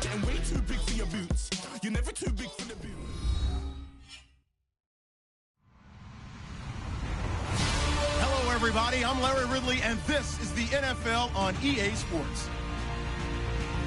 getting way too big for your boots. You're never too big for the boot. Hello, everybody. I'm Larry Ridley, and this is the NFL on EA Sports.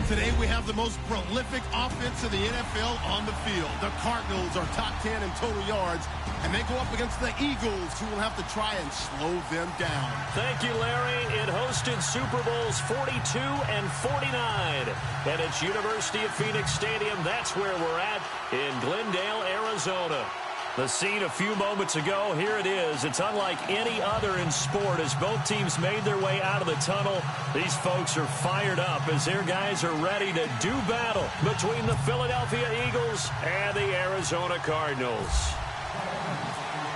Today, we have the most prolific offense in the NFL on the field. The Cardinals are top 10 in total yards, and they go up against the Eagles, who will have to try and slow them down. Thank you, Larry. It hosted Super Bowls 42 and 49. And it's University of Phoenix Stadium. That's where we're at in Glendale, Arizona. The scene a few moments ago, here it is. It's unlike any other in sport as both teams made their way out of the tunnel. These folks are fired up as their guys are ready to do battle between the Philadelphia Eagles and the Arizona Cardinals.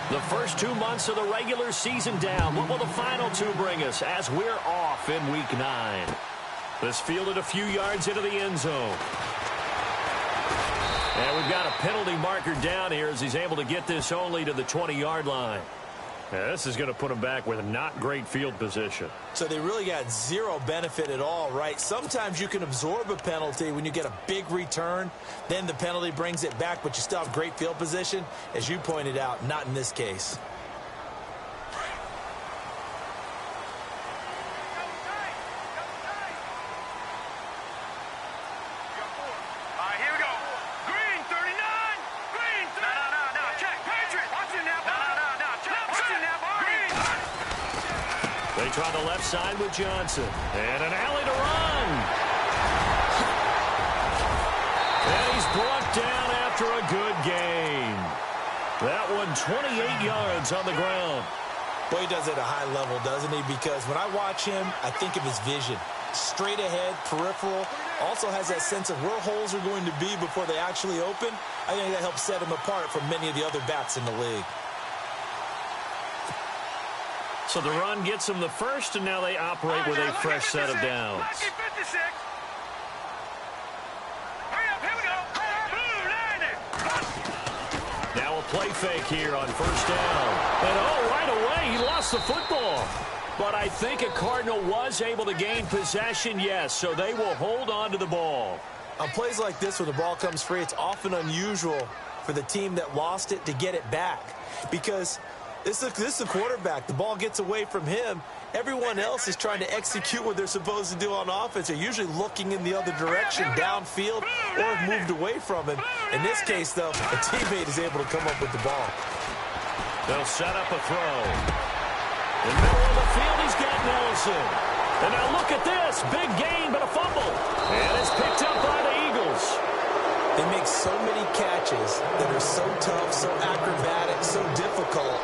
The first 2 months of the regular season down. What will the final two bring us as we're off in Week 9? This fielded a few yards into the end zone. And we've got a penalty marker down here as he's able to get this only to the 20-yard line. Now, this is going to put him back with a not great field position. So they really got zero benefit at all, right? Sometimes you can absorb a penalty when you get a big return. Then the penalty brings it back, but you still have great field position. As you pointed out, not in this case. They try the left side with Johnson. And an alley to run. And he's brought down after a good gain. That one 28 yards on the ground. Boy, he does it at a high level, doesn't he? Because when I watch him, I think of his vision. Straight ahead, peripheral. Also has that sense of where holes are going to be before they actually open. I think that helps set him apart from many of the other backs in the league. So the run gets them the first, and now they operate with a fresh set of downs. Now a play fake here on first down. And oh, right away, he lost the football. But I think a Cardinal was able to gain possession, yes, so they will hold on to the ball. On plays like this where the ball comes free, it's often unusual for the team that lost it to get it back. Because this is the quarterback. The ball gets away from him. Everyone else is trying to execute what they're supposed to do on offense. They're usually looking in the other direction, downfield, or have moved away from him. In this case, though, a teammate is able to come up with the ball. They'll set up a throw. In the middle of the field, he's got Nelson. And now look at this. Big gain, but a fumble. And it's picked up by the Eagles. They make so many catches that are so tough, so acrobatic, so difficult.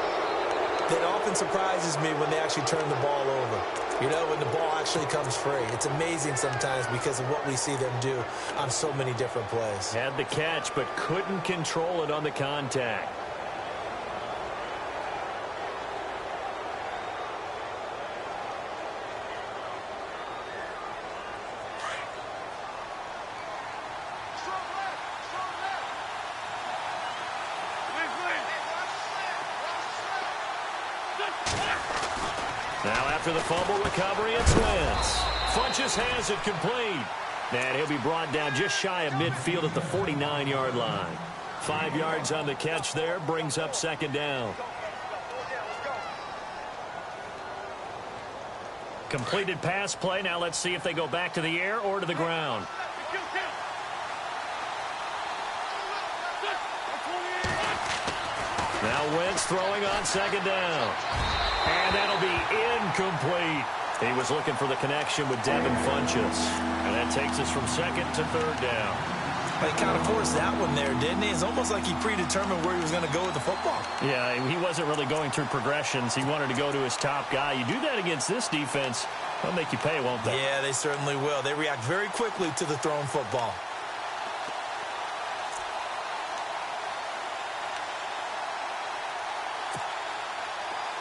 That often surprises me when they actually turn the ball over. You know, when the ball actually comes free. It's amazing sometimes because of what we see them do on so many different plays. Had the catch, but couldn't control it on the contact. Now after the fumble recovery, it's Wentz. Funches has it complete. And he'll be brought down just shy of midfield at the 49-yard line. 5 yards on the catch there, brings up second down. Completed pass play. Now let's see if they go back to the air or to the ground. Now Wentz throwing on second down. And that'll be incomplete. He was looking for the connection with Devin Funches. And that takes us from second to third down. He kind of forced that one there, didn't he? It's almost like he predetermined where he was going to go with the football. Yeah, he wasn't really going through progressions. He wanted to go to his top guy. You do that against this defense, they'll make you pay, won't they? Yeah, they certainly will. They react very quickly to the thrown football.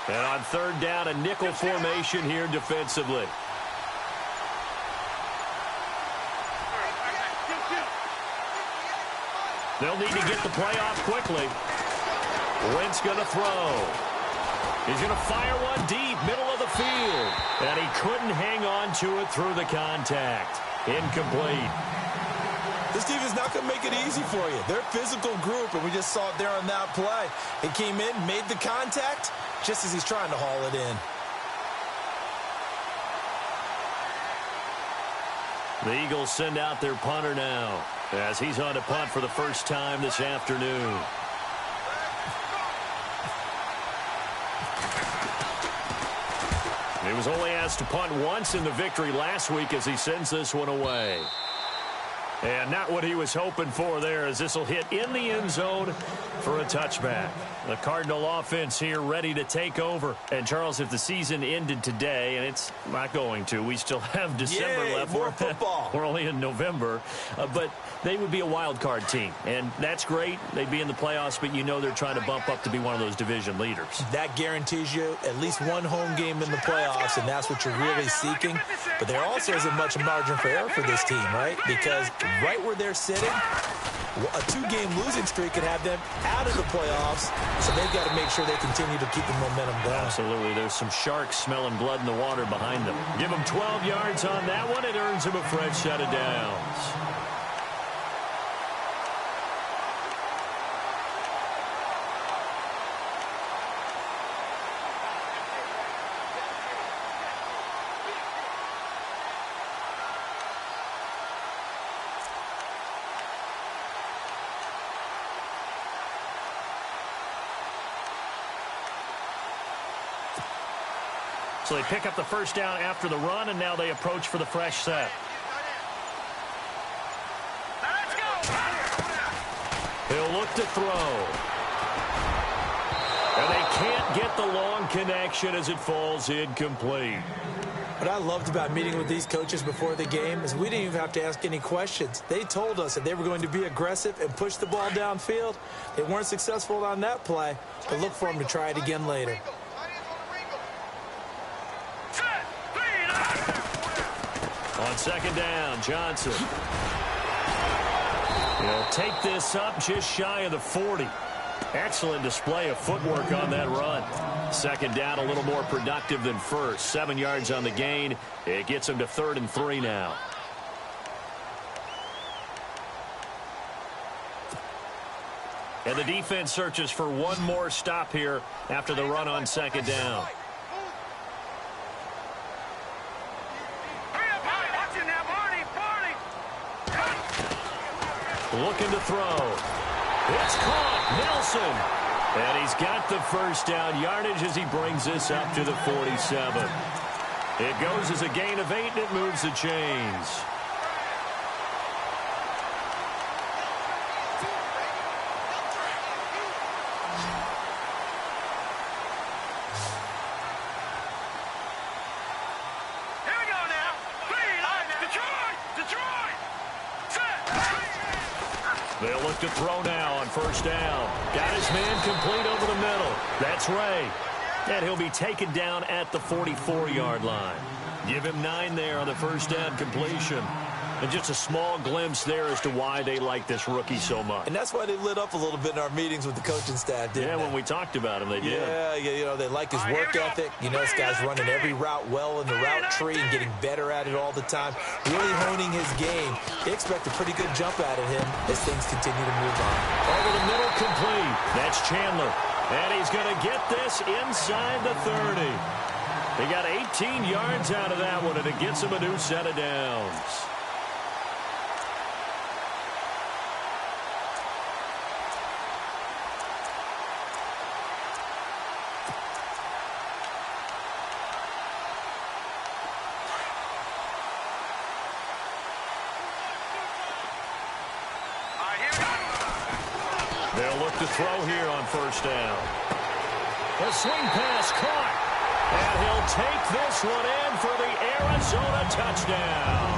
And on third down, a nickel formation here defensively. They'll need to get the play off quickly. Wentz going to throw. He's going to fire one deep, middle of the field. And he couldn't hang on to it through the contact. Incomplete. This team is not going to make it easy for you. They're a physical group, and we just saw it there on that play. He came in, made the contact, just as he's trying to haul it in. The Eagles send out their punter now as he's on to punt for the first time this afternoon. He was only asked to punt once in the victory last week as he sends this one away. And not what he was hoping for there, as this will hit in the end zone for a touchback. The Cardinal offense here ready to take over. And, Charles, if the season ended today, and it's not going to, we still have December left. More football. We're only in November. But they would be a wild card team. And that's great. They'd be in the playoffs, but you know they're trying to bump up to be one of those division leaders. That guarantees you at least one home game in the playoffs, and that's what you're really seeking. But there also isn't much margin for error for this team, right? Because right where they're sitting, a two-game losing streak could have them out of the playoffs, so they've got to make sure they continue to keep the momentum going. Absolutely. There's some sharks smelling blood in the water behind them. Give them 12 yards on that one. It earns them a fresh set of downs. So they pick up the first down after the run, and now they approach for the fresh set. He'll look to throw. And they can't get the long connection as it falls incomplete. What I loved about meeting with these coaches before the game is we didn't even have to ask any questions. They told us that they were going to be aggressive and push the ball downfield. They weren't successful on that play, but look for them to try it again later. On second down, Johnson. He'll take this up just shy of the 40. Excellent display of footwork on that run. Second down, a little more productive than first. 7 yards on the gain. It gets him to 3rd and 3 now. And the defense searches for one more stop here after the run on second down. Looking to throw. It's caught. Nelson. And he's got the first down yardage as he brings this up to the 47. It goes as a gain of 8, and it moves the chains. They'll look to throw now on first down. Got his man complete over the middle. That's Ray. And he'll be taken down at the 44-yard line. Give him 9 there on the first down completion. And just a small glimpse there as to why they like this rookie so much. And that's why they lit up a little bit in our meetings with the coaching staff, didn't they? Yeah, when we talked about him, they did. Yeah, you know, they like his work ethic. You know, this guy's running every route well in the route tree and getting better at it all the time. Really honing his game. They expect a pretty good jump out of him as things continue to move on. Over the middle, complete. That's Chandler. And he's going to get this inside the 30. They got 18 yards out of that one, and it gets him a new set of downs. They'll look to throw here on first down. A swing pass caught. And he'll take this one in for the Arizona touchdown.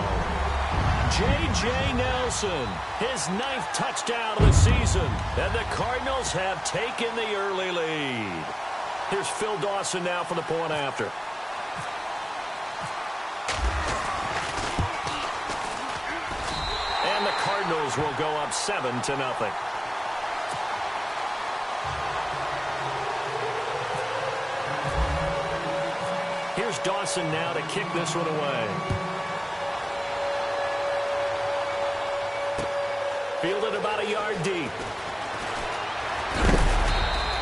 J.J. Nelson, his 9th touchdown of the season. And the Cardinals have taken the early lead. Here's Phil Dawson now for the point after. And the Cardinals will go up 7-0. Here's Dawson now to kick this one away. Fielded about a yard deep.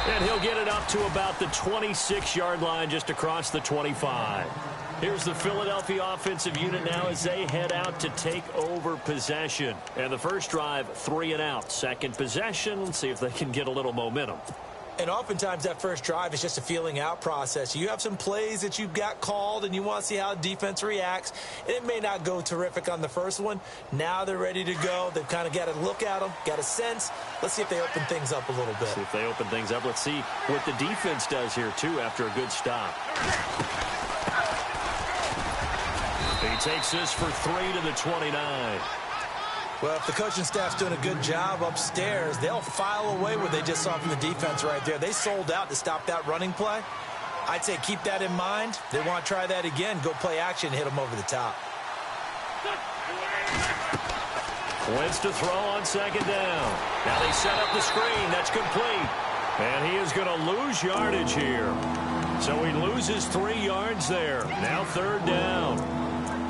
And he'll get it up to about the 26-yard line, just across the 25. Here's the Philadelphia offensive unit now as they head out to take over possession. And the first drive, 3 and out. Second possession, let's see if they can get a little momentum. And oftentimes that first drive is just a feeling out process. You have some plays that you've got called and you want to see how defense reacts. And it may not go terrific on the first one. Now they're ready to go. They've kind of got to look at them, got a sense. Let's see if they open things up a little bit. See if they open things up. Let's see what the defense does here, too, after a good stop. He takes this for 3 to the 29. Well, if the coaching staff's doing a good job upstairs, they'll file away what they just saw from the defense right there. They sold out to stop that running play. I'd say keep that in mind. They want to try that again. Go play action, hit them over the top. Wentz to throw on second down. Now they set up the screen. That's complete. And he is going to lose yardage here. So he loses 3 yards there. Now third down.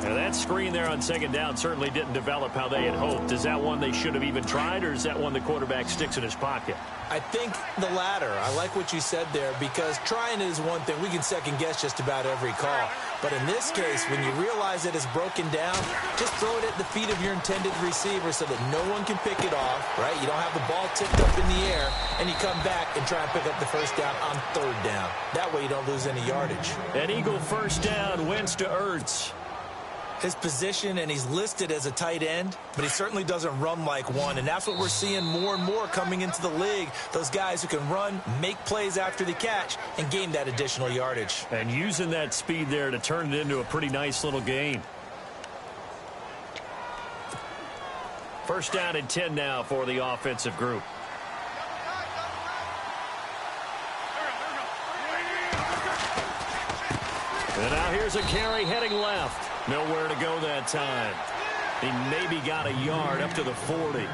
Now that screen there on second down certainly didn't develop how they had hoped. Is that one they should have even tried, or is that one the quarterback sticks in his pocket? I think the latter. I like what you said there, because trying is one thing. We can second guess just about every call. But in this case, when you realize that it's broken down, just throw it at the feet of your intended receiver so that no one can pick it off, right? You don't have the ball tipped up in the air, and you come back and try and pick up the first down on third down. That way you don't lose any yardage. An Eagle first down, Wentz to Ertz. His position, and he's listed as a tight end, but he certainly doesn't run like one, and that's what we're seeing more and more coming into the league. Those guys who can run, make plays after the catch, and gain that additional yardage. And using that speed there to turn it into a pretty nice little gain. First down and 10 now for the offensive group. And now here's a carry heading left. Nowhere to go that time. He maybe got a yard up to the 40.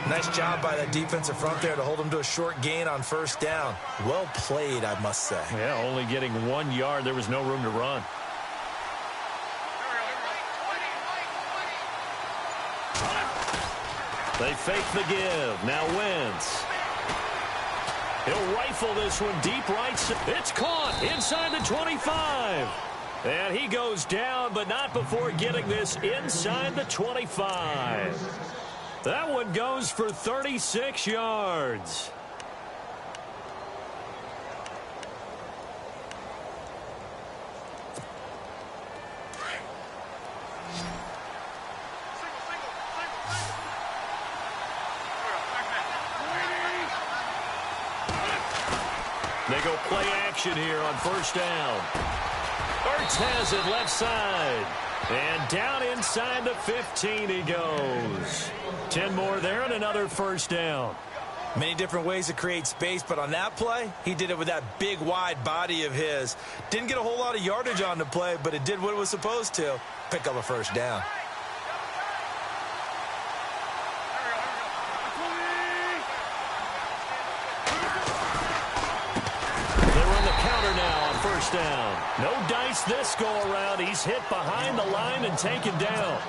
Nice job by that defensive front there to hold him to a short gain on first down. Well played, I must say. Yeah, only getting 1 yard. There was no room to run. They fake the give. Now Wentz. He'll rifle this one deep right. It's caught inside the 25. And he goes down, but not before getting this inside the 25. That one goes for 36 yards. They go play action here on first down. Ertz has it left side. And down inside the 15 he goes. 10 more there and another first down. Many different ways to create space, but on that play, he did it with that big, wide body of his. Didn't get a whole lot of yardage on the play, but it did what it was supposed to. Pick up a first down. First down. No dice this go around. He's hit behind the line and taken down.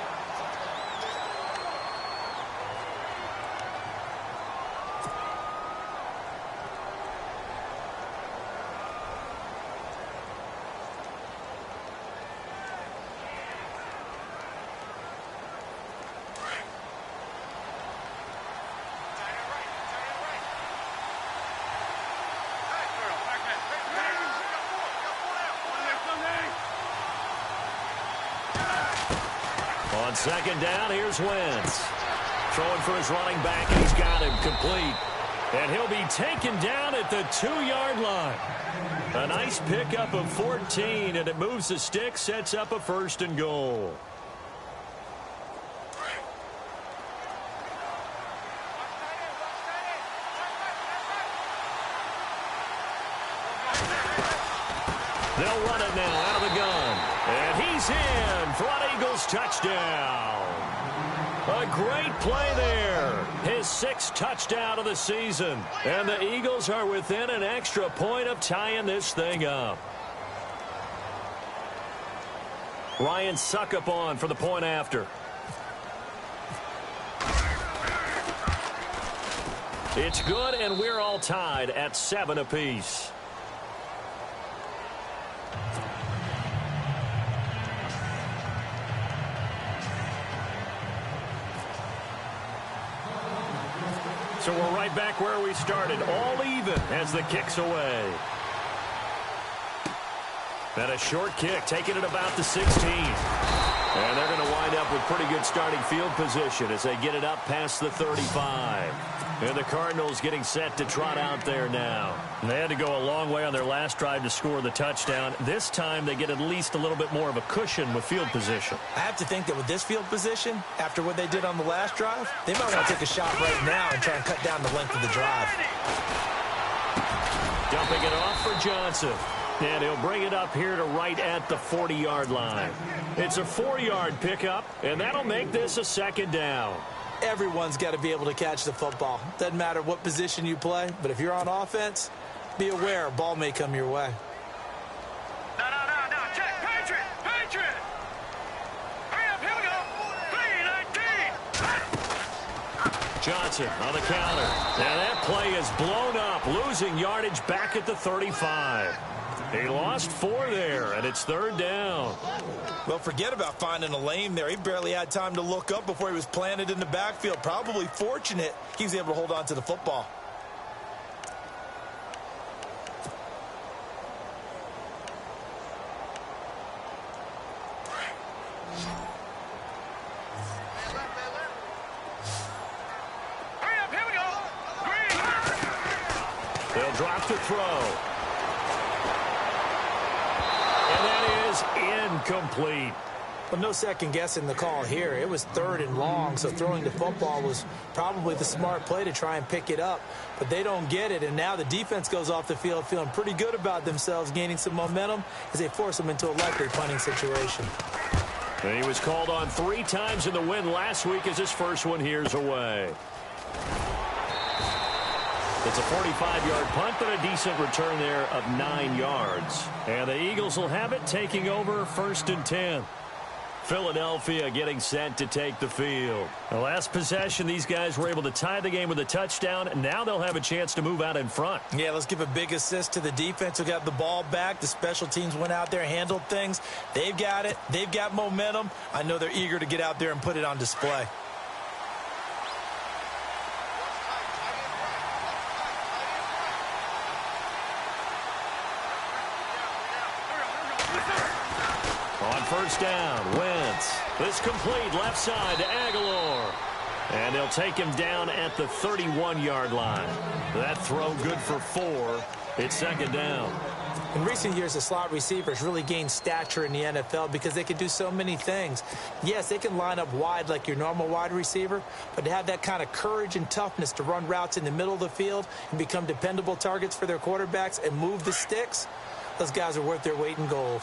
On second down, here's Wentz. Throwing for his running back, and he's got him complete. And he'll be taken down at the 2-yard line. A nice pickup of 14, and it moves the stick, sets up a first and goal. They'll run it now out of the gun. And he's in for an Eagles touchdown. A great play there. His 6th touchdown of the season. And the Eagles are within an extra point of tying this thing up. Ryan Suckup on for the point after. It's good, and we're all tied at 7 apiece. So we're right back where we started, all even as the kick's away. And a short kick, taking it about the 16. And they're going to wind up with pretty good starting field position as they get it up past the 35. And the Cardinals getting set to trot out there now. And they had to go a long way on their last drive to score the touchdown. This time they get at least a little bit more of a cushion with field position. I have to think that with this field position, after what they did on the last drive, they might want to take a shot right now and try and cut down the length of the drive. Dumping it off for Johnson. And he'll bring it up here to right at the 40-yard line. It's a 4-yard pickup, and that'll make this a second down. Everyone's got to be able to catch the football. Doesn't matter what position you play, but if you're on offense, be aware a ball may come your way. No, check, Patriot! Hurry up, here we go! 3-19! Johnson on the counter. And that play is blown up, losing yardage back at the 35. He lost 4 there, and it's 3rd down. Well, forget about finding a lane there. He barely had time to look up before he was planted in the backfield. Probably fortunate he was able to hold on to the football. Hurry up, here we go! Green! They'll drop the throw. Incomplete. Well, no second guessing the call here. It was 3rd and long, so throwing the football was probably the smart play to try and pick it up. But they don't get it, and now the defense goes off the field feeling pretty good about themselves, gaining some momentum as they force them into a likely punting situation. And he was called on 3 times in the win last week as his first one here's away. It's a 45-yard punt, but a decent return there of 9 yards. And the Eagles will have it, taking over 1st and 10. Philadelphia getting set to take the field. The last possession, these guys were able to tie the game with a touchdown, and now they'll have a chance to move out in front. Yeah, let's give a big assist to the defense who got the ball back. The special teams went out there, handled things. They've got it. They've got momentum. I know they're eager to get out there and put it on display. On 1st down, Wentz. This complete left side to Aguilar. And they'll take him down at the 31-yard line. That throw good for 4. It's 2nd down. In recent years, the slot receivers really gained stature in the NFL because they can do so many things. Yes, they can line up wide like your normal wide receiver, but to have that kind of courage and toughness to run routes in the middle of the field and become dependable targets for their quarterbacks and move the sticks, those guys are worth their weight in gold.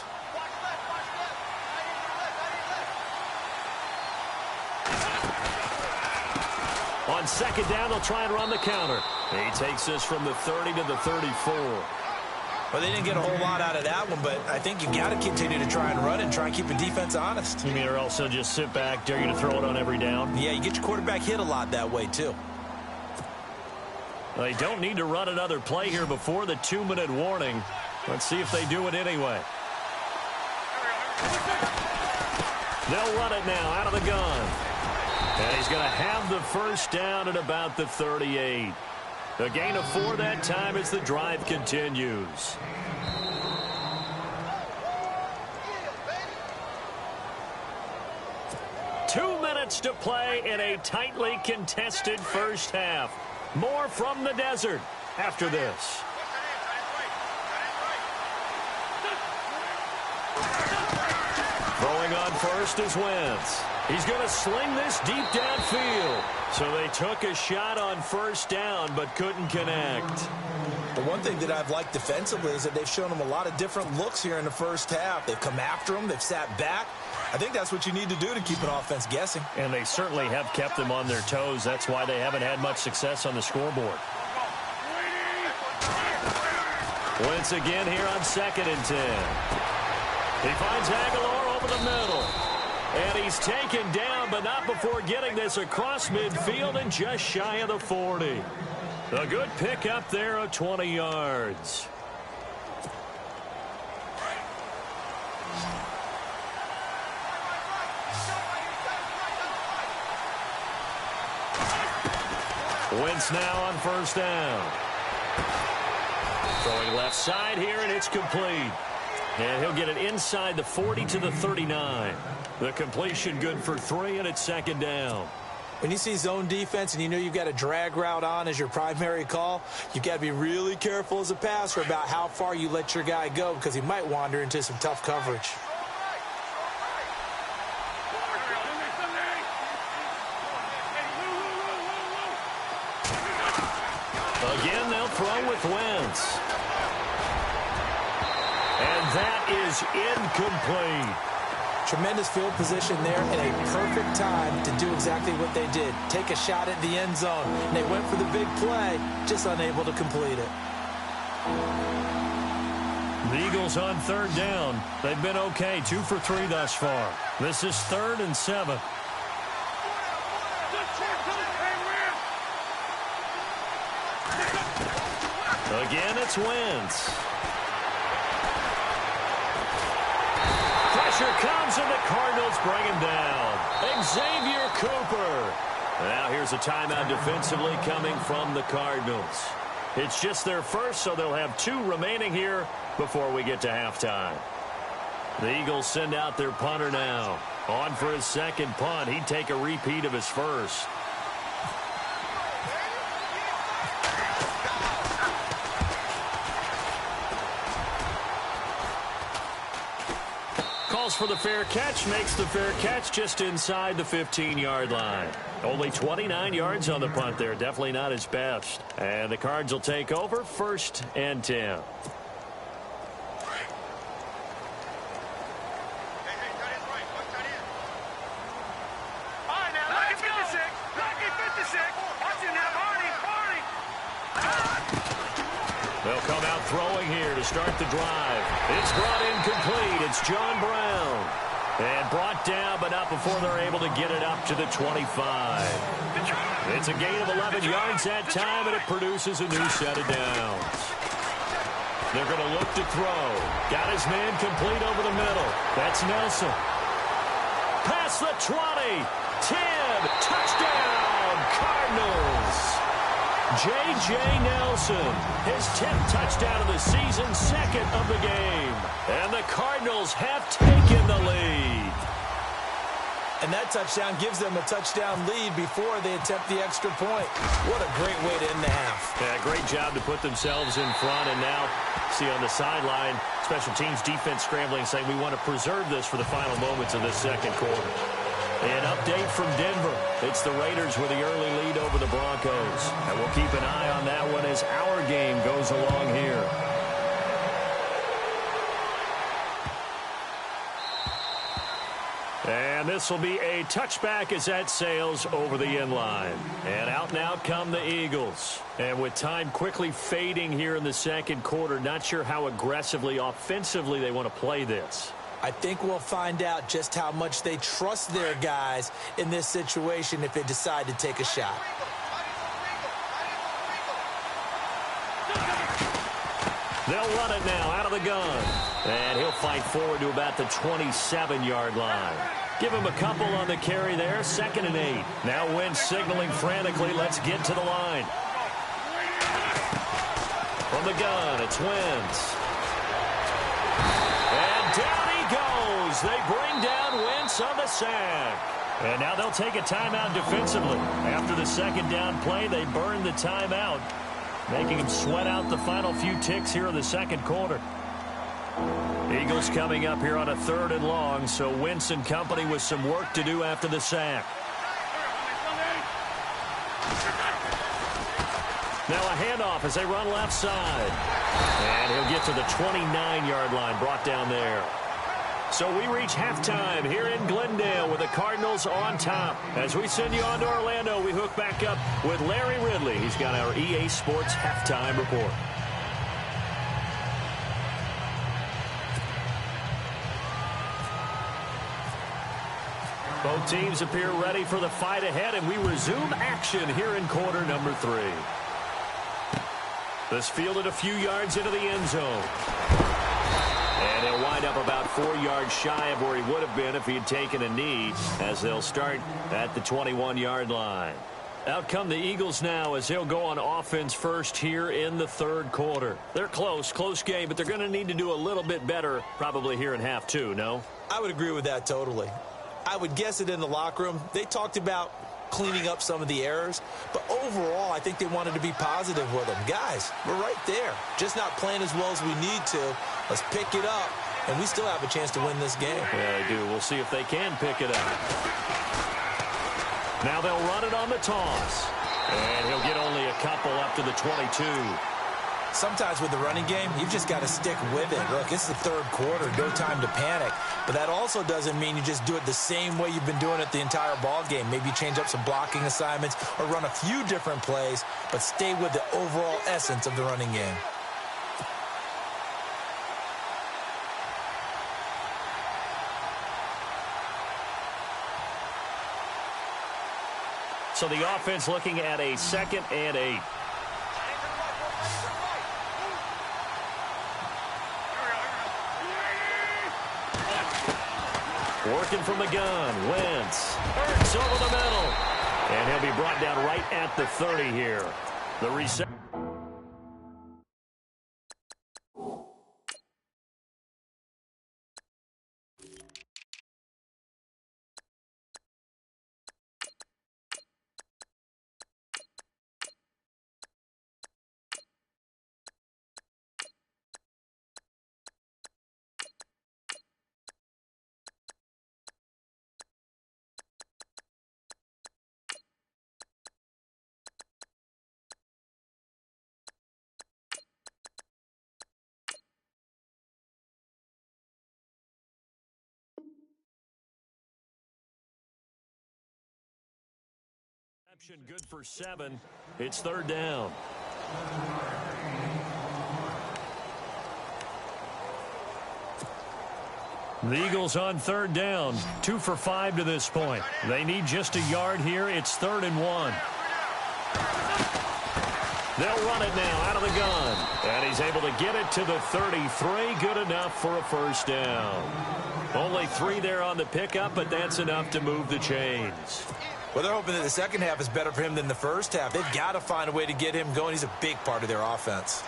On 2nd down, they'll try and run the counter. He takes this from the 30 to the 34. Well, they didn't get a whole lot out of that one, but I think you got to continue to try and run and try and keep the defense honest. You mean, or else they'll just sit back, dare you to throw it on every down? Yeah, you get your quarterback hit a lot that way, too. They don't need to run another play here before the 2-minute warning. Let's see if they do it anyway. They'll run it now out of the gun. And he's going to have the 1st down at about the 38. A gain of 4 that time as the drive continues. Two minutes to play in a tightly contested first half. More from the desert after this. Throwing on first is Wentz. He's going to sling this deep downfield. So they took a shot on 1st down but couldn't connect. The one thing that I've liked defensively is that they've shown them a lot of different looks here in the first half. They've come after them. They've sat back. I think that's what you need to do to keep an offense guessing. And they certainly have kept them on their toes. That's why they haven't had much success on the scoreboard. Wentz again here on 2nd and 10. He finds Aguilar over the middle. And he's taken down, but not before getting this across midfield and just shy of the 40. A good pickup there of 20 yards. Wentz now on first down. Throwing left side here, and it's complete. And he'll get it inside the 40 to the 39. The completion good for 3, and it's second down. When you see zone defense and you know you've got a drag route on as your primary call, you've got to be really careful as a passer about how far you let your guy go because he might wander into some tough coverage. Again, they'll throw with Wentz. And that is incomplete. Tremendous field position there and a perfect time to do exactly what they did. Take a shot at the end zone. And they went for the big play, just unable to complete it. The Eagles on third down. They've been okay, 2 for 3 thus far. This is 3rd and 7. Again, it's Wentz. Pressure comes, and the Cardinals bring him down. Xavier Cooper. Now here's a timeout defensively coming from the Cardinals. It's just their first, so they'll have 2 remaining here before we get to halftime. The Eagles send out their punter now. On for his second punt. He'd take a repeat of his first. Calls for the fair catch, makes the fair catch just inside the 15-yard line. Only 29 yards on the punt there. Definitely not his best. And the Cards will take over 1st and 10. They'll come out throwing here to start the drive. It's brought incomplete. It's John Brown. And brought down, but not before they're able to get it up to the 25. It's a gain of 11 yards that time, and it produces a new set of downs. They're going to look to throw. Got his man complete over the middle. That's Nelson. Past the 20. 10. Touchdown, Cardinals. J.J. Nelson, his 10th touchdown of the season, 2nd of the game. And the Cardinals have taken the lead. And that touchdown gives them a touchdown lead before they attempt the extra point. What a great way to end the half. Yeah, great job to put themselves in front. And now, see on the sideline, special teams defense scrambling, saying we want to preserve this for the final moments of this second quarter. An update from Denver. It's the Raiders with the early lead over the Broncos. And we'll keep an eye on that one as our game goes along here. And this will be a touchback as that sails over the end line. And out and out come the Eagles. And with time quickly fading here in the second quarter, not sure how aggressively, offensively they want to play this. I think we'll find out just how much they trust their guys in this situation if they decide to take a shot. They'll run it now out of the gun. And he'll fight forward to about the 27-yard line. Give him a couple on the carry there. 2nd and 8. Now Wentz signaling frantically. Let's get to the line. From the gun, it's Wentz. And down he goes. They bring down Wentz on the sack. And now they'll take a timeout defensively. After the second down play, they burn the timeout, making him sweat out the final few ticks here in the second quarter. Eagles coming up here on a 3rd and long, so Wentz and company with some work to do after the sack. Now a handoff as they run left side. And he'll get to the 29-yard line, brought down there. So we reach halftime here in Glendale with the Cardinals on top. As we send you on to Orlando, we hook back up with Larry Ridley. He's got our EA Sports halftime report. Both teams appear ready for the fight ahead, and we resume action here in quarter number 3. This fielded a few yards into the end zone. And he'll wind up about 4 yards shy of where he would have been if he had taken a knee, as they'll start at the 21-yard line. Out come the Eagles now as they'll go on offense first here in the third quarter. They're close game, but they're going to need to do a little bit better probably here in half 2, no? I would agree with that totally. I would guess it in the locker room. They talked about cleaning up some of the errors, but overall I think they wanted to be positive with them. Guys, we're right there. Just not playing as well as we need to. Let's pick it up, and we still have a chance to win this game. Yeah, they do. We'll see if they can pick it up. Now they'll run it on the toss. And he'll get only a couple up to the 22. Sometimes with the running game, you've just got to stick with it. Look, it's the third quarter, no time to panic. But that also doesn't mean you just do it the same way you've been doing it the entire ball game. Maybe change up some blocking assignments or run a few different plays, but stay with the overall essence of the running game. So the offense looking at a 2nd and 8. Working from the gun, Wentz. Hurts over the middle. And he'll be brought down right at the 30 here. The reset. Good for 7. It's 3rd down. The Eagles on 3rd down. 2 for 5 to this point. They need just a yard here. It's 3rd and 1. They'll run it now out of the gun. And he's able to get it to the 33. Good enough for a first down. Only 3 there on the pickup, but that's enough to move the chains. Well, they're hoping that the second half is better for him than the first half. They've got to find a way to get him going. He's a big part of their offense.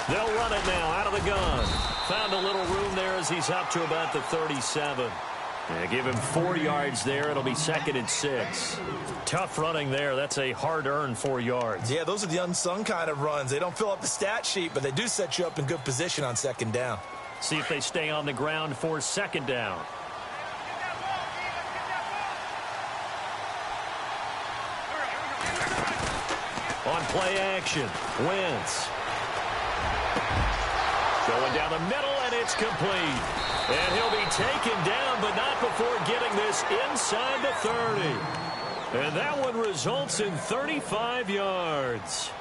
They'll run it now out of the gun. Found a little room there as he's up to about the 37. Yeah, give him 4 yards there. It'll be 2nd and 6. Tough running there. That's a hard-earned 4 yards. Yeah, those are the unsung kind of runs. They don't fill up the stat sheet, but they do set you up in good position on 2nd down. See if they stay on the ground for 2nd down. On play action, Wentz. Going down the middle, and it's complete. And he'll be taken down, but not before getting this inside the 30. And that one results in 35 yards.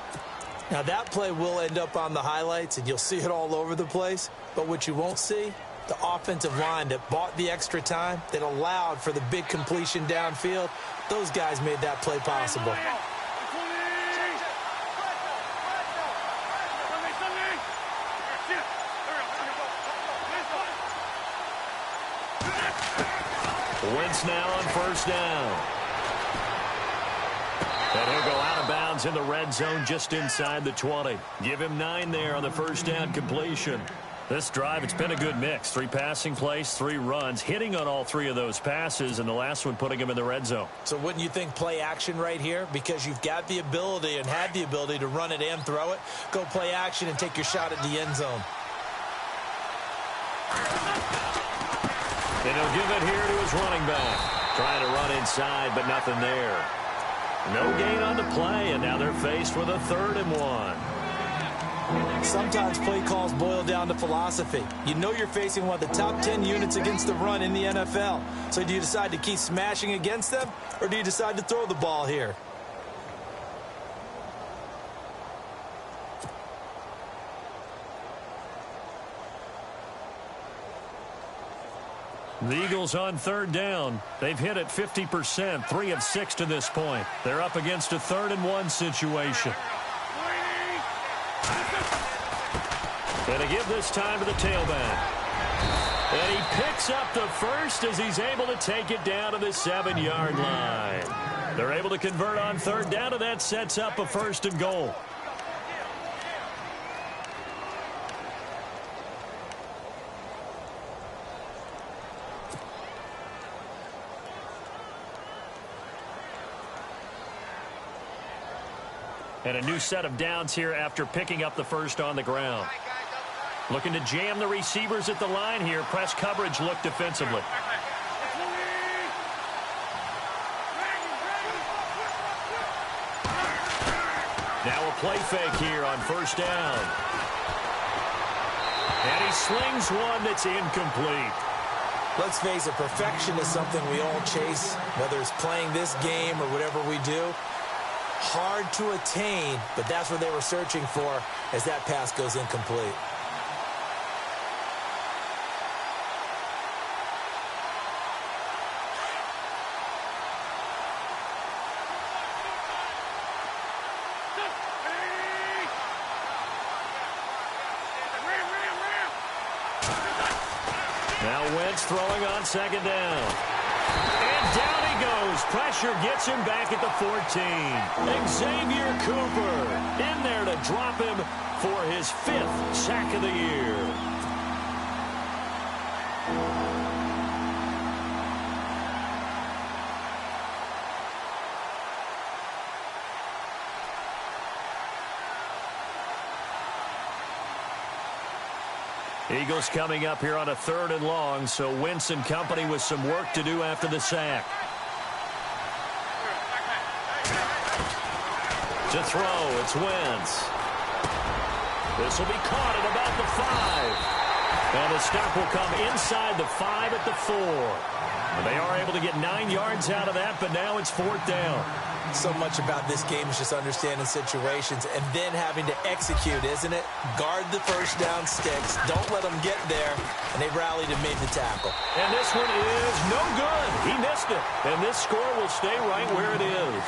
Now, that play will end up on the highlights, and you'll see it all over the place. But what you won't see, the offensive line that bought the extra time, that allowed for the big completion downfield, those guys made that play possible. Wentz now on 1st down. And he'll go out of bounds in the red zone just inside the 20. Give him 9 there on the 1st down completion. This drive, it's been a good mix. 3 passing plays, 3 runs, hitting on all 3 of those passes, and the last one putting him in the red zone. So wouldn't you think play action right here? Because you've got the ability and had the ability to run it and throw it. Go play action and take your shot at the end zone. And he'll give it here to his running back. Trying to run inside, but nothing there. No gain on the play, and now they're faced with a 3rd and 1. Sometimes play calls boil down to philosophy. You know you're facing one of the top 10 units against the run in the NFL. So do you decide to keep smashing against them, or do you decide to throw the ball here? The Eagles on third down. They've hit it 50%, 3 of 6 to this point. They're up against a 3rd-and-1 situation. And to give this time to the tailback. And he picks up the first as he's able to take it down to the 7-yard line. They're able to convert on third down, and that sets up a 1st and goal. And a new set of downs here after picking up the first on the ground. Looking to jam the receivers at the line here. Press coverage look defensively. Now a play fake here on 1st down. And he slings one that's incomplete. Let's face it, perfection is something we all chase, whether it's playing this game or whatever we do. Hard to attain, but that's what they were searching for as that pass goes incomplete. Now Wentz throwing on 2nd down. And down he goes. Pressure gets him back at the 14. Xavier Cooper in there to drop him for his 5th sack of the year. Eagles coming up here on a 3rd and long, so Wentz and company with some work to do after the sack. To throw, it's Wentz. This will be caught at about the 5. And the stop will come inside the 5 at the 4. And they are able to get 9 yards out of that, but now it's 4th down. So much about this game is just understanding situations and then having to execute, isn't it? Guard the first down sticks. Don't let them get there. And they rallied and made the tackle. And this one is no good. He missed it. And this score will stay right where it is.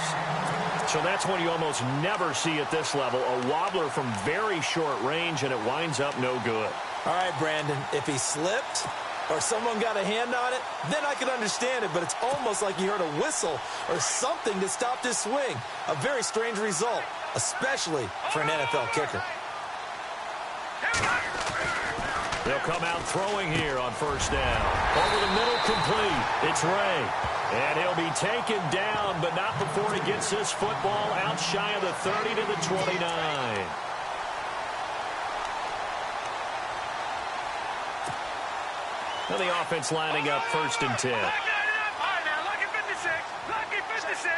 So that's one you almost never see at this level. A wobbler from very short range, and it winds up no good. All right, Brandon, if he slipped or someone got a hand on it, then I could understand it, but it's almost like he heard a whistle or something to stop this swing. A very strange result, especially for an NFL kicker. They'll come out throwing here on 1st down. Over the middle, complete. It's Ray. And he'll be taken down, but not before he gets this football out shy of the 30 to the 29. Now the offense lining up 1st and 10. All right, now, lucky 56. Lucky 56.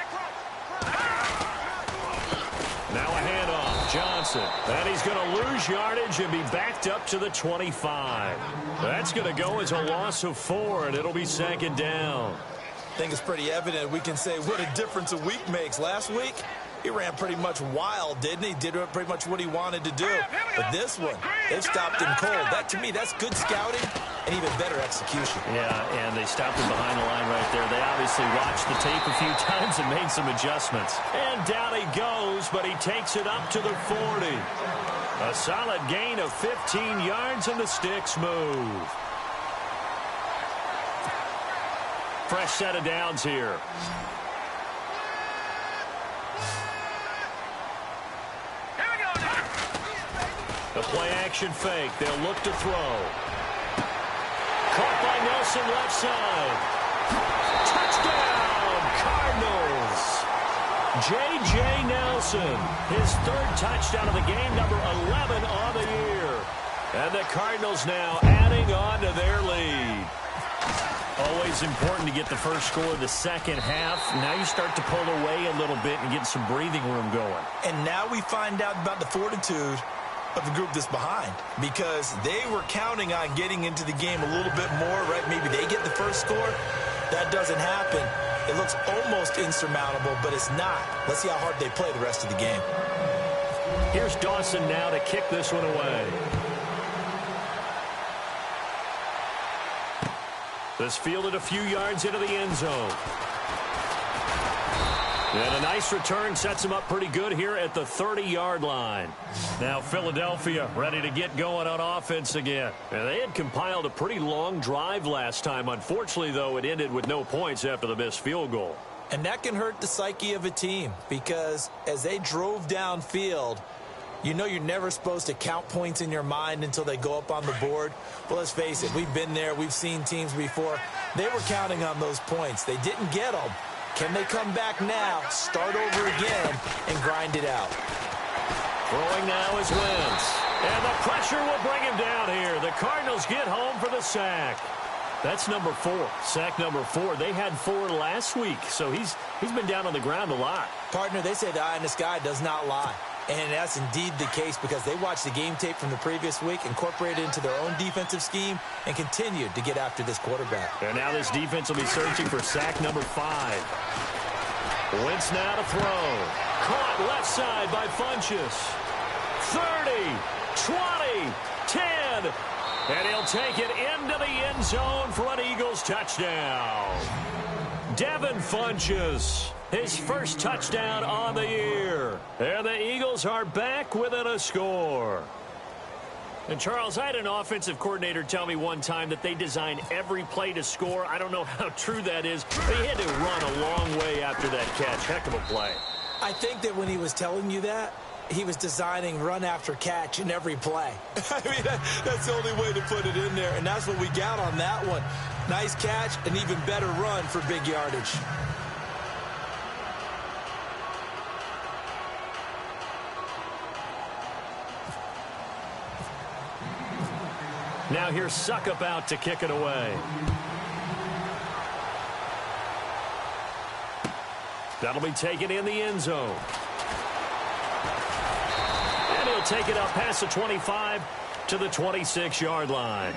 Now a handoff, Johnson. And he's going to lose yardage and be backed up to the 25. That's going to go as a loss of 4, and it'll be 2nd down. I think it's pretty evident we can say what a difference a week makes. Last week, he ran pretty much wild, didn't he? Did pretty much what he wanted to do. But this one, they've stopped him cold. That, to me, that's good scouting and even better execution. Yeah, and they stopped him behind the line right there. They obviously watched the tape a few times and made some adjustments. And down he goes, but he takes it up to the 40. A solid gain of 15 yards, and the sticks move. Fresh set of downs here. The play-action fake. They'll look to throw. Caught by Nelson left side. Touchdown, Cardinals. J.J. Nelson, his 3rd touchdown of the game, number 11 on the year. And the Cardinals now adding on to their lead. Always important to get the first score of the second half. Now you start to pull away a little bit and get some breathing room going. And now we find out about the fortitude of the group that's behind, because they were counting on getting into the game a little bit more, right? Maybe they get the first score. That doesn't happen. It looks almost insurmountable, but it's not. Let's see how hard they play the rest of the game. Here's Dawson now to kick this one away. This fielded a few yards into the end zone. And a nice return sets him up pretty good here at the 30-yard line. Now Philadelphia ready to get going on offense again. And they had compiled a pretty long drive last time. Unfortunately, though, it ended with no points after the missed field goal. And that can hurt the psyche of a team because as they drove downfield, you know you're never supposed to count points in your mind until they go up on the board. Well, let's face it, we've been there. We've seen teams before. They were counting on those points. They didn't get them. Can they come back now, start over again, and grind it out? Throwing now is Wentz. And the pressure will bring him down here. The Cardinals get home for the sack. That's number 4. Sack number 4. They had 4 last week, so he's been down on the ground a lot. Partner, they say the eye in the sky does not lie. And that's indeed the case because they watched the game tape from the previous week, incorporated it into their own defensive scheme, and continued to get after this quarterback. And now this defense will be searching for sack number 5. Wentz now to throw. Caught left side by Funchess. 30, 20, 10. And he'll take it into the end zone for an Eagles touchdown. Devin Funchess, his first touchdown on the year. And the Eagles are back within a score. And, Charles, I had an offensive coordinator tell me one time that they design every play to score. I don't know how true that is, but he had to run a long way after that catch. Heck of a play. I think that when he was telling you that, he was designing run after catch in every play. I mean, that's the only way to put it in there, and that's what we got on that one. Nice catch, an even better run for big yardage. Now here's Suckup out to kick it away. That'll be taken in the end zone. And he'll take it up past the 25 to the 26-yard line.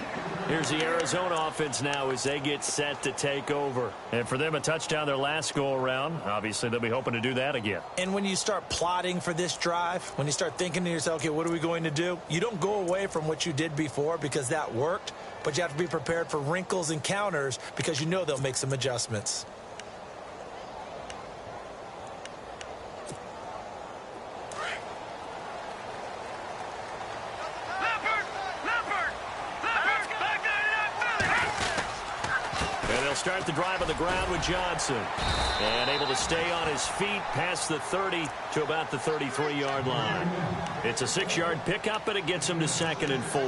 Here's the Arizona offense now as they get set to take over. And for them, a touchdown their last go-around. Obviously, they'll be hoping to do that again. And when you start plotting for this drive, when you start thinking to yourself, okay, what are we going to do? You don't go away from what you did before because that worked, but you have to be prepared for wrinkles and counters because you know they'll make some adjustments. Start the drive on the ground with Johnson. And able to stay on his feet past the 30 to about the 33-yard line. It's a 6-yard pickup, and it gets him to 2nd and 4.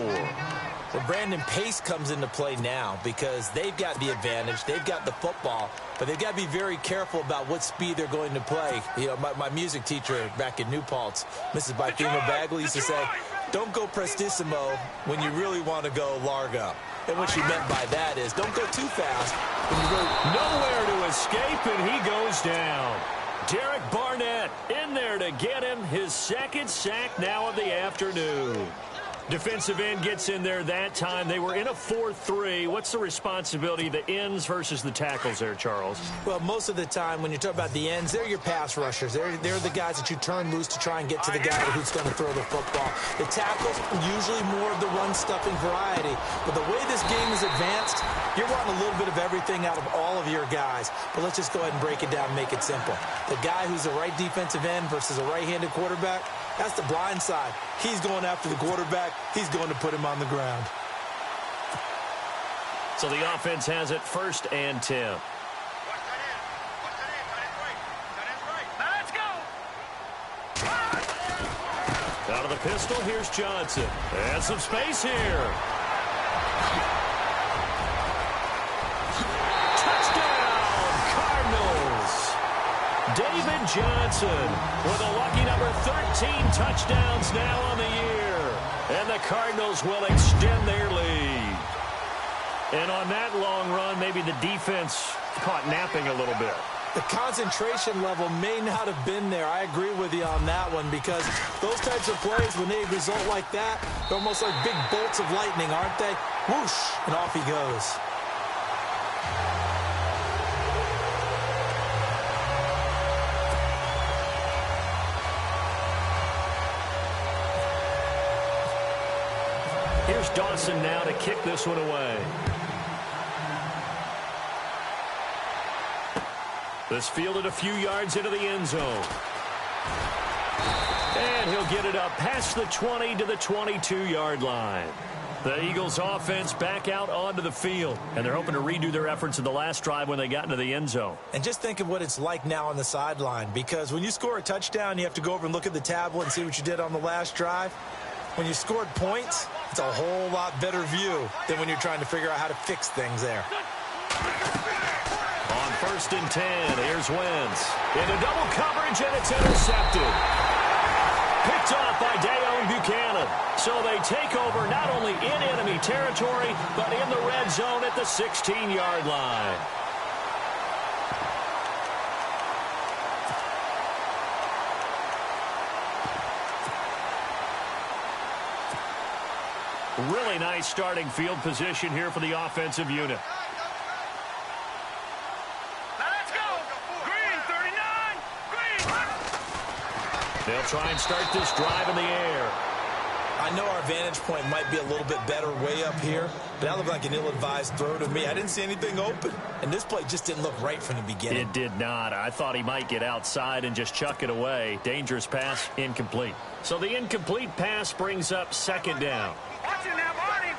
Well, Brandon, pace comes into play now because they've got the advantage. They've got the football, but they've got to be very careful about what speed they're going to play. You know, my music teacher back in New Paltz, Mrs. Bifema Bagley, used to say, don't go prestissimo when you really want to go largo. And what she meant by that is don't go too fast when you really nowhere to escape, and he goes down. Derek Barnett in there to get him his 2nd sack now of the afternoon. Defensive end gets in there that time. They were in a 4-3. What's the responsibility of the ends versus the tackles there, Charles? Well, most of the time when you talk about the ends, they're your pass rushers. They're the guys that you turn loose to try and get to the guy who's going to throw the football. The tackles, usually more of the run-stuffing variety. But the way this game is advanced, you're wanting a little bit of everything out of all of your guys. But let's just go ahead and break it down and make it simple. The guy who's a right defensive end versus a right-handed quarterback, that's the blind side. He's going after the quarterback. He's going to put him on the ground. So the offense has it 1st and 10. Let's go. Out of the pistol, here's Johnson. And some space here. Touchdown, Cardinals. David Johnson with a lucky number 13 touchdowns now on the year. And the Cardinals will extend their lead. And on that long run, maybe the defense caught napping a little bit. The concentration level may not have been there. I agree with you on that one because those types of plays, when they result like that, they're almost like big bolts of lightning, aren't they? Whoosh, and off he goes. Here's Dawson now to kick this one away. This fielded a few yards into the end zone. And he'll get it up past the 20 to the 22-yard line. The Eagles offense back out onto the field, and they're hoping to redo their efforts in the last drive when they got into the end zone. And just think of what it's like now on the sideline, because when you score a touchdown, you have to go over and look at the tablet and see what you did on the last drive. When you scored points, it's a whole lot better view than when you're trying to figure out how to fix things there. On 1st and 10, here's Wentz. Into double coverage, and it's intercepted. Picked off by Dayon Buchanan. So they take over not only in enemy territory, but in the red zone at the 16-yard line. Really nice starting field position here for the offensive unit. Now let's go. Green, 39. Green. They'll try and start this drive in the air. I know our vantage point might be a little bit better way up here, but that looked like an ill-advised throw to me. I didn't see anything open, and this play just didn't look right from the beginning. It did not. I thought he might get outside and just chuck it away. Dangerous pass, incomplete. So the incomplete pass brings up 2nd down. Watch it now, Barney.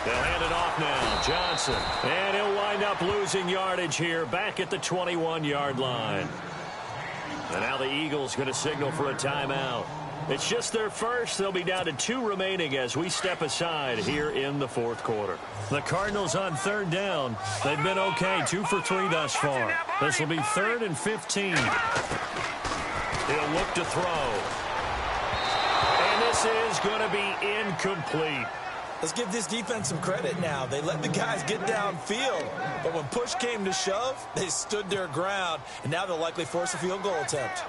They'll hand it off now. Johnson. And he'll wind up losing yardage here back at the 21-yard line. And now the Eagles going to signal for a timeout. It's just their first. They'll be down to 2 remaining as we step aside here in the 4th quarter. The Cardinals on 3rd down. They've been okay, 2 for 3 thus far. This will be 3rd and 15. He'll look to throw. And this is going to be incomplete. Let's give this defense some credit now. They let the guys get downfield, but when push came to shove, they stood their ground, and now they'll likely force a field goal attempt.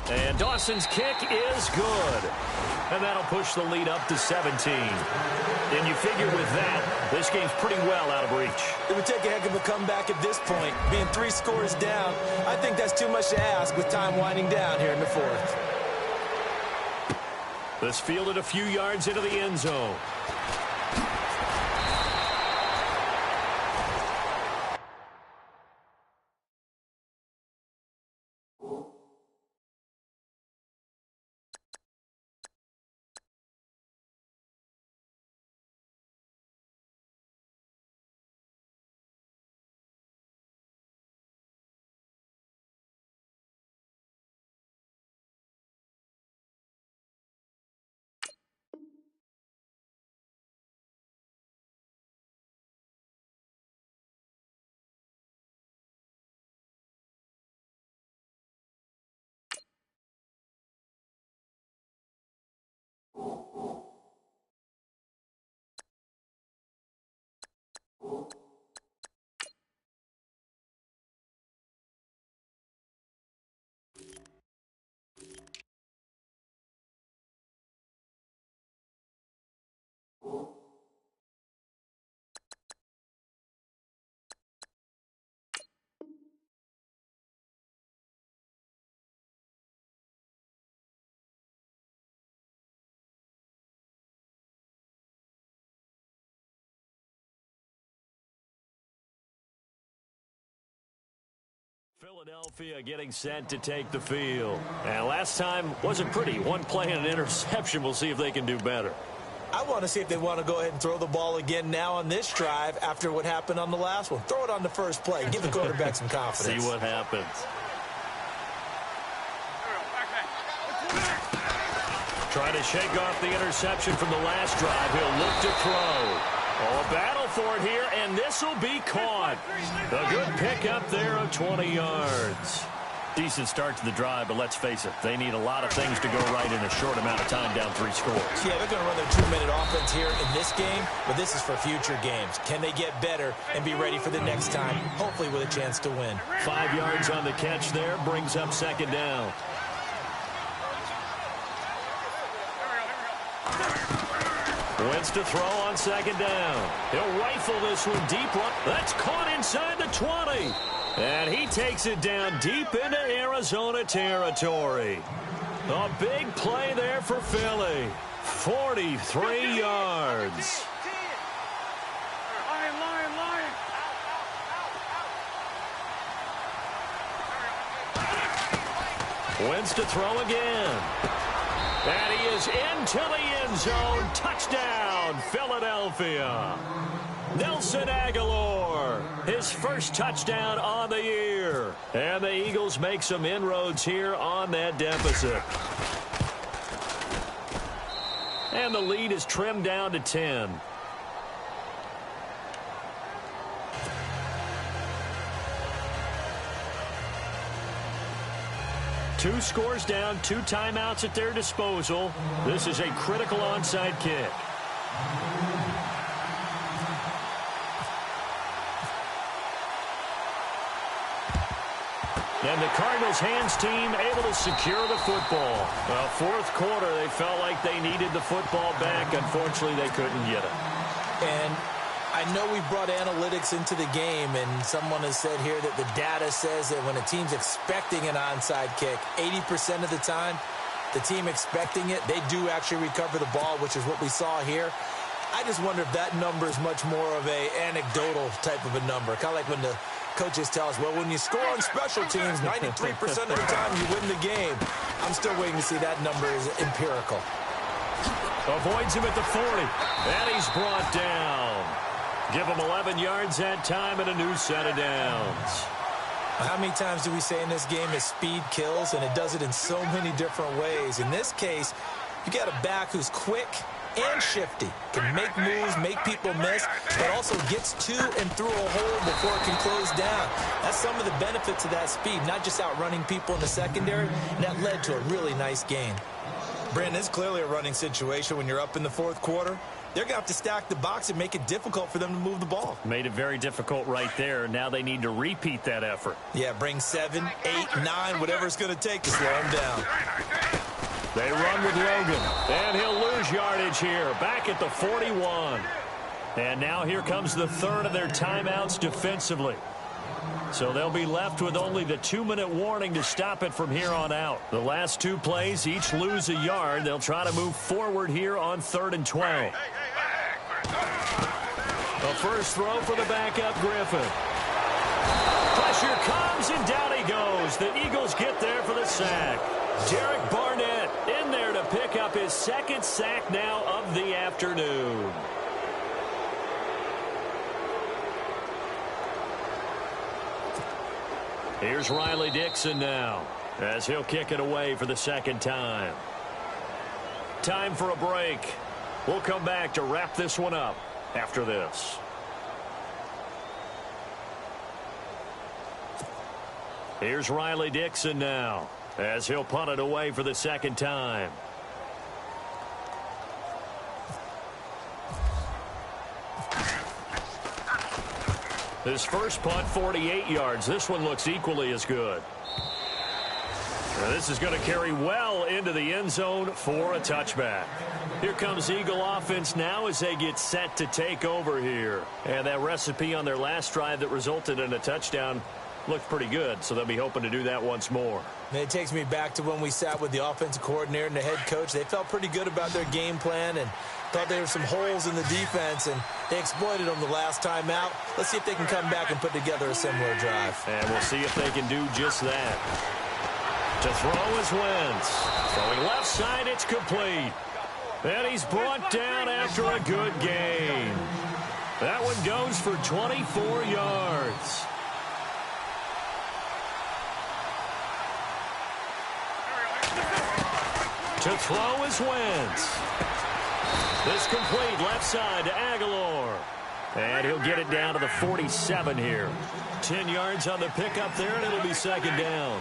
And Dawson's kick is good. And that'll push the lead up to 17. And you figure with that, this game's pretty well out of reach. It would take a heck of a comeback at this point. Being 3 scores down, I think that's too much to ask with time winding down here in the 4th. This fielded a few yards into the end zone. Philadelphia getting set to take the field. And last time wasn't pretty. One play and an interception. We'll see if they can do better. I want to see if they want to go ahead and throw the ball again now on this drive after what happened on the last one. Throw it on the first play. Give the quarterback some confidence. See what happens. Trying to shake off the interception from the last drive. He'll look to throw. Oh, battle for it here, and this will be caught. A good pickup there of 20 yards. Decent start to the drive, but let's face it, they need a lot of things to go right in a short amount of time down 3 scores. Yeah, they're going to run their 2-minute offense here in this game, but this is for future games. Can they get better and be ready for the next time, hopefully with a chance to win? 5 yards on the catch there, brings up 2nd down. Wentz to throw on 2nd down. He'll rifle this one deep. That's caught inside the 20. And he takes it down deep into Arizona territory. A big play there for Philly. 43 yards. Wins to throw again. And he is into the end zone. Touchdown, Philadelphia. Nelson Aguilar, his first touchdown on the year. And the Eagles make some inroads here on that deficit. And the lead is trimmed down to 10. Two scores down, 2 timeouts at their disposal. This is a critical onside kick. And the Cardinals hands team able to secure the football. Well, fourth quarter, they felt like they needed the football back. Unfortunately, they couldn't get it. And I know we brought analytics into the game, and someone has said here that the data says that when a team's expecting an onside kick, 80% of the time, the team expecting it, they do actually recover the ball, which is what we saw here. I just wonder if that number is much more of a anecdotal type of a number. Kind of like when the coaches tell us, well, when you score on special teams, 93% of the time you win the game. I'm still waiting to see that number is empirical. Avoids him at the 40. And he's brought down. Give him 11 yards that time and a new set of downs. How many times do we say in this game that speed kills, and it does it in so many different ways? In this case, you got a back who's quick and shifty, can make moves, make people miss, but also gets to and through a hole before it can close down. That's some of the benefits of that speed, not just outrunning people in the secondary, and that led to a really nice gain. Brandon, it's clearly a running situation when you're up in the fourth quarter. They're going to have to stack the box and make it difficult for them to move the ball. Made it very difficult right there. Now they need to repeat that effort. Yeah, bring 7, 8, 9, whatever it's going to take to slow them down. They run with Logan, and he'll lose yardage here, back at the 41. And now here comes the third of their timeouts defensively. So they'll be left with only the 2-minute warning to stop it from here on out. The last 2 plays each lose a yard. They'll try to move forward here on 3rd and 12. The first throw for the backup Griffin. Pressure comes, and down he goes. The Eagles get there for the sack. Derek Barnett in there to pick up his second sack now of the afternoon. Here's Riley Dixon now, as he'll kick it away for the second time. Time for a break. We'll come back to wrap this one up after this. Here's Riley Dixon now, as he'll punt it away for the second time. His first punt, 48 yards. This one looks equally as good. Now this is going to carry well into the end zone for a touchback. Here comes Eagle offense now as they get set to take over here. And that recipe on their last drive that resulted in a touchdown looked pretty good, so they'll be hoping to do that once more. And it takes me back to when we sat with the offensive coordinator and the head coach. They felt pretty good about their game plan and thought there were some holes in the defense, and they exploited them the last time out. Let's see if they can come back and put together a similar drive. And we'll see if they can do just that. To throw is Wentz. Throwing left side, it's complete. And he's brought down after a good gain. That one goes for 24 yards. To throw is Wentz. This complete left side to Aguilar. And he'll get it down to the 47 here. 10 yards on the pickup there, and it'll be second down.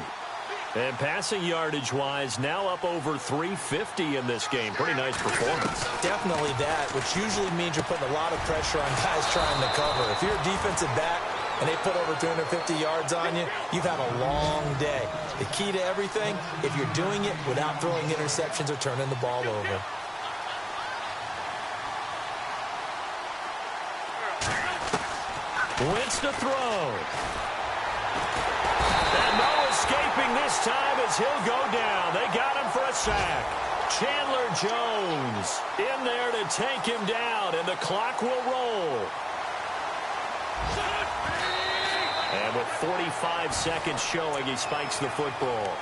And passing yardage-wise, now up over 350 in this game. Pretty nice performance. Definitely that, which usually means you're putting a lot of pressure on guys trying to cover. If you're a defensive back and they put over 350 yards on you, you've had a long day. The key to everything, if you're doing it without throwing interceptions or turning the ball over. Wentz to throw. And no escaping this time as he'll go down. They got him for a sack. Chandler Jones Evans in there to take him down, and the clock will roll. And with 45 seconds showing, he spikes the football.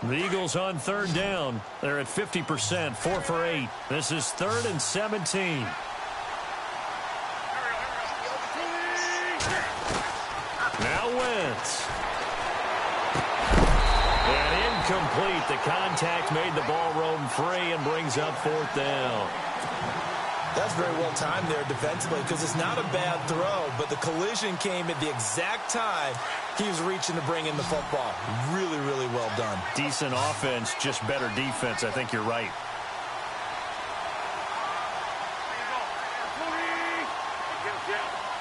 The Eagles on third down. They're at 50%, 4 for 8. This is 3rd and 17. Now Wentz. And incomplete. The contact made the ball roam free and brings up 4th down. That's very well timed there defensively because it's not a bad throw, but the collision came at the exact time he was reaching to bring in the football. Really, really well done. Decent offense, just better defense. I think you're right.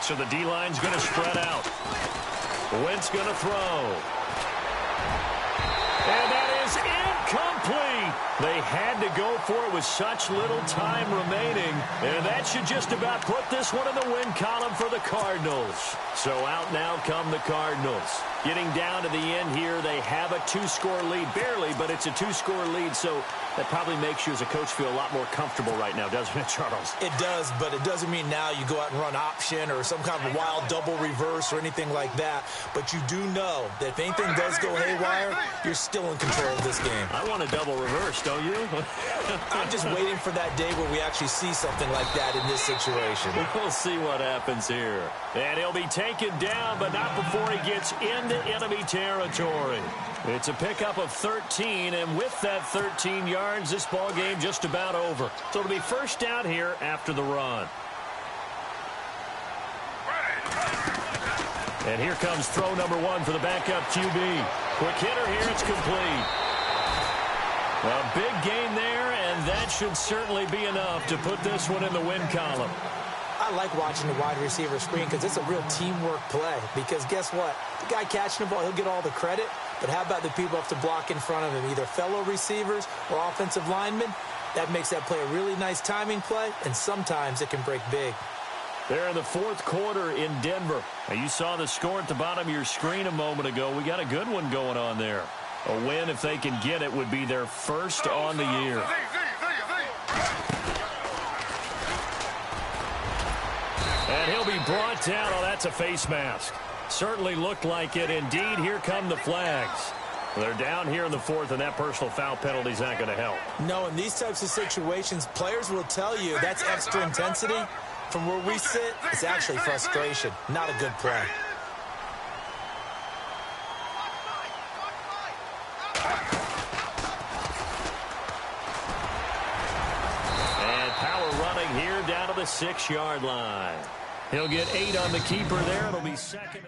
So the D-line's going to spread out. Wentz going to throw. And that is incomplete. They had to go for it with such little time remaining. And that should just about put this one in the win column for the Cardinals. So out now come the Cardinals. Getting down to the end here, they have a 2-score lead. Barely, but it's a 2-score lead. So that probably makes you as a coach feel a lot more comfortable right now, doesn't it, Charles? It does, but it doesn't mean now you go out and run option or some kind of a wild double reverse or anything like that. But you do know that if anything does go haywire, you're still in control of this game. I want a double reverse, don't you? I'm just waiting for that day where we actually see something like that in this situation. We'll see what happens here. And he'll be taken down, but not before he gets into enemy territory. It's a pickup of 13, and with that 13 yards, this ball game just about over. So it'll be first down here after the run. And here comes throw number 1 for the backup QB. Quick hitter here, it's complete. A big gain there, and that should certainly be enough to put this one in the win column. I like watching the wide receiver screen because it's a real teamwork play. Because guess what? The guy catching the ball, he'll get all the credit. But how about the people who have to block in front of him, either fellow receivers or offensive linemen? That makes that play a really nice timing play, and sometimes it can break big. They're in the 4th quarter in Denver. Now, you saw the score at the bottom of your screen a moment ago. We got a good one going on there. A win, if they can get it, would be their first on the year. And he'll be brought down. Oh, that's a face mask. Certainly looked like it. Indeed, here come the flags. They're down here in the 4th, and that personal foul penalty is not going to help. No, in these types of situations, players will tell you that's extra intensity. From where we sit, it's actually frustration. Not a good play. And power running here down to the 6-yard line. He'll get 8 on the keeper there. It'll be 2nd.